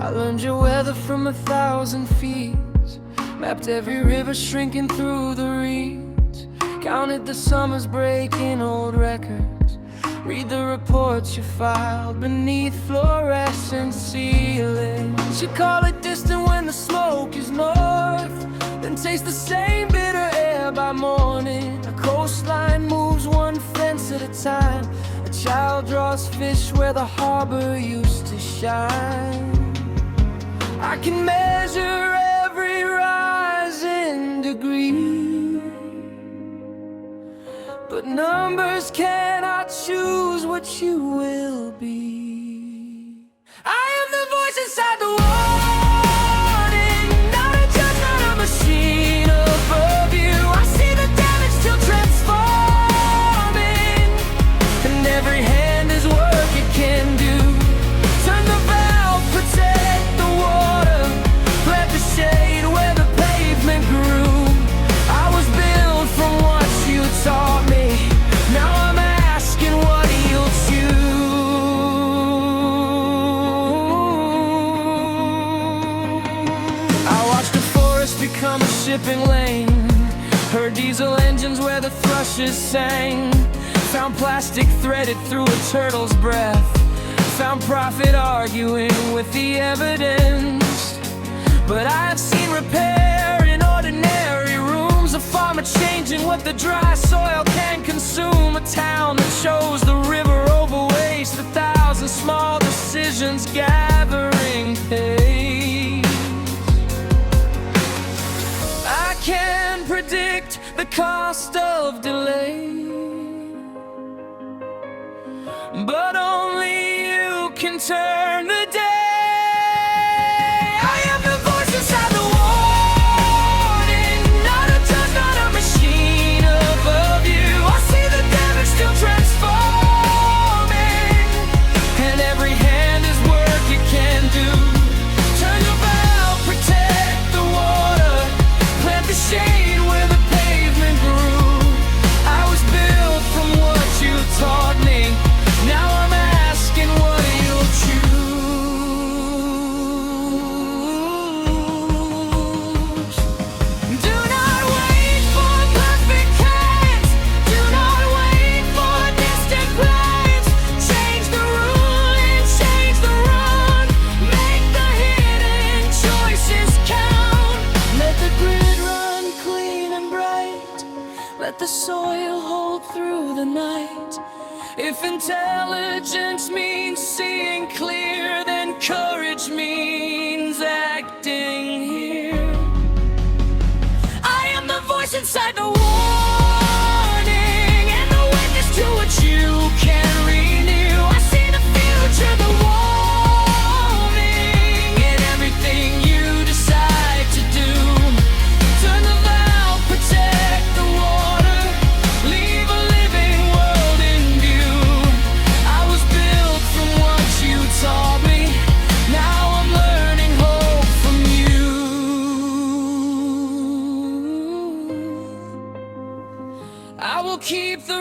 I learned your weather from 1,000 feet, mapped every river shrinking through the reeds, counted the summers breaking old records, read the reports you filed beneath fluorescent ceilings. You call it distant when the smoke is north, then taste the same bitter air by morning. A coastline moves one fence at a time, a child draws fish where the harbor used to shine. I can measure every rising degree, but numbers cannot choose what you will be. I am the voice inside the warning, not a judge, not a machine above you. I see the damage still transforming, and every hand is work it can do. Turn the valve, protect the water, plant the shade where the pavement grew. I was built from what you taught me, now I'm asking what you'll choose. I watched the forest become a shipping lane, heard diesel engines where the thrushes sang, found plastic threaded through a turtle's breath, found prophet arguing with the evidence. But I have seen repair in ordinary rooms, a farmer changing what the dry soil can consume, a town that chose the river over waste, 1,000 small decisions gathering pace. I can predict the cost of delay, but only you can turn the day. I am the voice inside the warning, not a judge, not a machine above you. I see the damage still transforming, and every hand is work it can do. Turn the valve, protect the water, plant the shade where the pavement grew. I was built from what you taught me, now I'm asking what you'll choose. Do not wait for perfect hands, do not wait for distant plans. Change the rule and change the run, make the hidden choices count. Let the grid run clean and bright, let the soil hold through the night. If intelligence means seeing clear, then courage means acting here. I am the voice inside the warning, and the witness to what you can renew. I see the future, the warming, in everything you decide to do. Turn the valve, protect the water, leave a living world in view. I was built from what you taught me, now I'm learning hope from you. I will keep the